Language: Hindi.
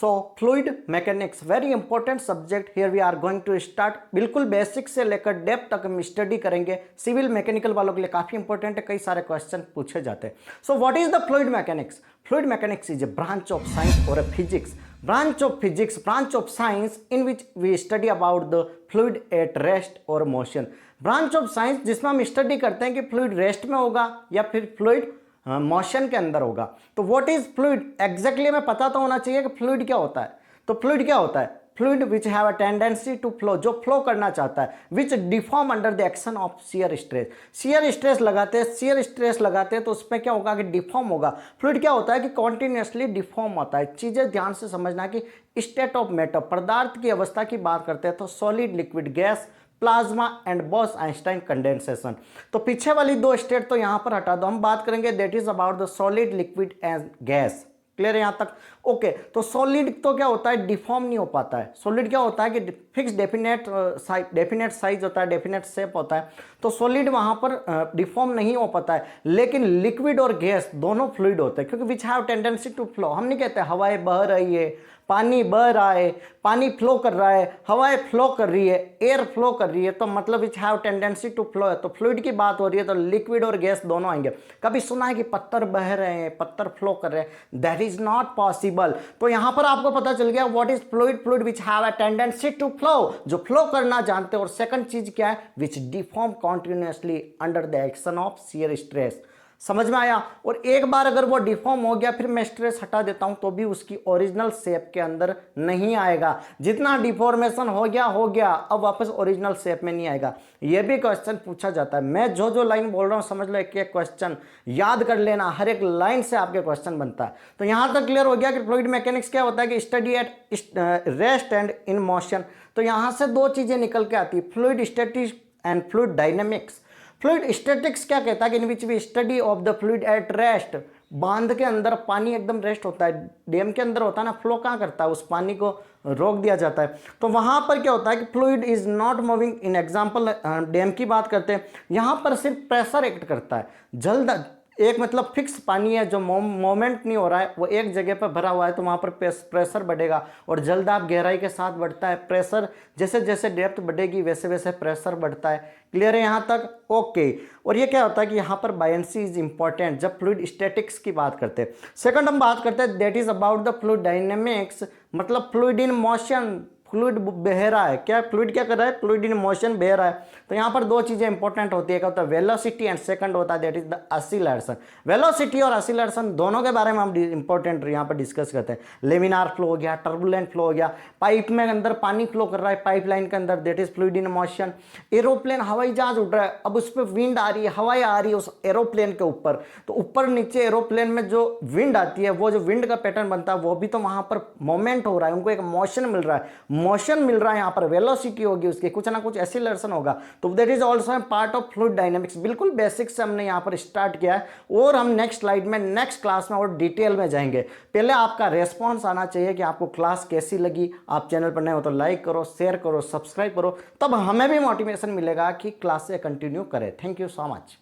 So fluid mechanics very important subject, here we are going to start. बिल्कुल बेसिक से लेकर डेप्थ तक हम स्टडी करेंगे। सिविल मैकेनिकल वालों के लिए काफी इंपॉर्टेंट है, कई सारे क्वेश्चन पूछे जाते हैं। So what is the fluid mechanics? Fluid mechanics is a branch of science और ए physics, branch of physics, branch of science in which we study about the fluid at rest or motion। branch of science जिसमें हम स्टडी करते हैं कि फ्लूइड रेस्ट में होगा या फिर फ्लूइड मोशन के अंदर होगा। तो व्हाट इज फ्लूइड एग्जैक्टली हमें पता तो होना चाहिए कि फ्लूइड क्या होता है। तो फ्लूइड क्या होता है? Fluid which have a tendency to flow, जो फ्लो करना चाहता है, which deform under the action of shear stress. Shear stress लगाते हैं, शियर स्ट्रेस लगाते हैं तो उसमें क्या होगा कि डिफॉर्म होगा। फ्लूइड क्या होता है कि कॉन्टिन्यूसली डिफॉर्म होता है। चीजें ध्यान से समझना कि स्टेट ऑफ मैटर, पदार्थ की अवस्था की बात करते हैं तो solid, liquid, gas, plasma and boss Einstein condensation. तो पीछे वाली दो स्टेट तो यहां पर हटा दो, हम बात करेंगे that is about the solid, liquid and gas. Clear है यहां तक? ओके। तो सॉलिड तो क्या होता है, डिफॉर्म नहीं हो पाता है। सॉलिड क्या होता है कि फिक्स डेफिनेट साइज होता है, डेफिनेट शेप होता है, तो सॉलिड वहां पर डिफॉर्म नहीं हो पाता है। लेकिन लिक्विड और गैस दोनों फ्लूइड होते हैं, क्योंकि which have tendency to flow. हम नहीं कहते हवाएं बह रही है, पानी बह रहा है, पानी फ्लो कर रहा है, हवाएं फ्लो कर रही है, एयर फ्लो कर रही है, तो मतलब which have tendency to flow है। तो फ्लूइड की बात हो रही है तो लिक्विड और गैस दोनों आएंगे। कभी सुना है कि पत्थर बह रहे हैं, पत्थर फ्लो कर रहे हैं? That is not possible. तो यहां पर आपको पता चल गया what is fluid. Fluid which have a tendency to flow, जो फ्लो करना जानते हैं। और सेकंड चीज क्या है? Which deform continuously under the action of shear stress. समझ में आया? और एक बार अगर वो डिफॉर्म हो गया, फिर मैं स्ट्रेस हटा देता हूं तो भी उसकी ओरिजिनल शेप के अंदर नहीं आएगा। जितना डिफॉर्मेशन हो गया, अब वापस ओरिजिनल शेप में नहीं आएगा। ये भी क्वेश्चन पूछा जाता है। मैं जो लाइन बोल रहा हूं समझ लो, एक एक क्वेश्चन याद कर लेना, हर एक लाइन से आपके क्वेश्चन बनता है। तो यहां तक क्लियर हो गया कि फ्लूइड मैकेनिक्स क्या होता है कि study at rest and in motion. तो यहां से दो चीजें निकल के आती है, fluid statics and fluid dynamics. Fluid statics क्या कहता है कि in which we study of the fluid at rest. बांध के अंदर पानी एकदम रेस्ट होता है, डैम के अंदर होता है ना, फ्लो कहाँ करता है, उस पानी को रोक दिया जाता है। तो वहां पर क्या होता है कि fluid is not moving. In example dam की बात करते हैं, यहां पर सिर्फ प्रेशर एक्ट करता है। जल्द एक मतलब फिक्स पानी है, जो मोमेंट नहीं हो रहा है, वो एक जगह पर भरा हुआ है, तो वहां पर प्रेशर बढ़ेगा। और जल्द आप गहराई के साथ बढ़ता है प्रेशर, जैसे जैसे डेप्थ बढ़ेगी वैसे वैसे प्रेशर बढ़ता है। क्लियर है यहां तक? ओके। और ये क्या होता है कि यहां पर बायंसी इज इंपॉर्टेंट जब फ्लूइड स्टैटिक्स की बात करते हैं। सेकंड हम बात करते हैं that is about the fluid dynamics, मतलब फ्लूइड इन मोशन। फ्लूइड बह रहा है, क्या फ्लूइड क्या कर रहा है? फ्लूइड इन मोशन बह रहा है। तो यहाँ पर दो चीजें इंपॉर्टेंट होती है, क्या होता है? वेलोसिटी एंड सेकंड होता है that is the acceleration. Velocity और एक्सीलरेशन दोनों के बारे में हम इंपॉर्टेंट यहाँ पर डिस्कस करते हैं। लेमिनार फ्लो हो गया, टर्बुलेंट फ्लो हो गया, पाइप में अंदर पानी फ्लो कर रहा है पाइपलाइन के अंदर, that is fluid in motion. Aeroplane, हवाई जहाज उड़ रहा है, अब उस पर विंड आ रही है, हवाएं आ रही है उस एरोप्लेन के ऊपर, तो ऊपर नीचे एरोप्लेन में जो विंड आती है, वो जो विंड का पैटर्न बनता है, वो भी तो वहां पर मोमेंट हो रहा है, उनको एक मोशन मिल रहा है। मोशन मिल रहा है, यहाँ पर वेलोसिटी होगी उसकी, कुछ ना कुछ एक्सीलरेशन होगा, तो that is also part of fluid dynamics. बिल्कुल बेसिक से हमने यहाँ पर स्टार्ट किया है, और हम नेक्स्ट स्लाइड में, नेक्स्ट क्लास में और डिटेल में जाएंगे। पहले आपका रेस्पॉन्स आना चाहिए कि आपको क्लास कैसी लगी। आप चैनल पर नए हो तो लाइक करो, शेयर करो, सब्सक्राइब करो, तब हमें भी मोटिवेशन मिलेगा कि क्लास से कंटिन्यू करें। Thank you so much.